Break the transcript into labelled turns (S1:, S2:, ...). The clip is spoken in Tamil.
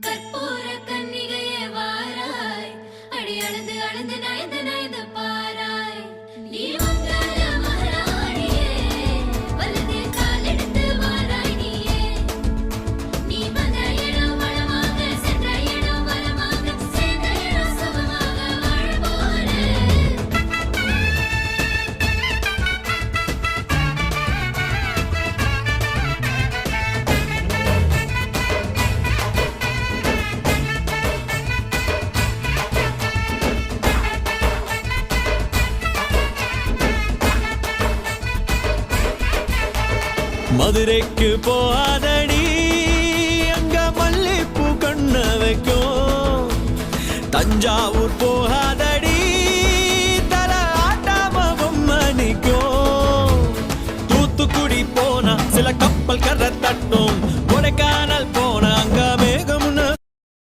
S1: கற்பூர கன்னிகையே வாராய், அடி அளந்து அளந்து நயந்து நயந்து பாராய். நீ மங்கள மகாராணியே, வலதில் காலெடுத்து வாராய் நீயே. நீ வந்த இடம் வளமாக, சென்ற இடம் வளமாக, சேர்ந்த இடம் சுகமாக வாழ போறேன்.
S2: மதுரைக்கு போகாதடி, அங்க மல்லிப்பூ கண்ண வைக்கும். தஞ்சாவூர்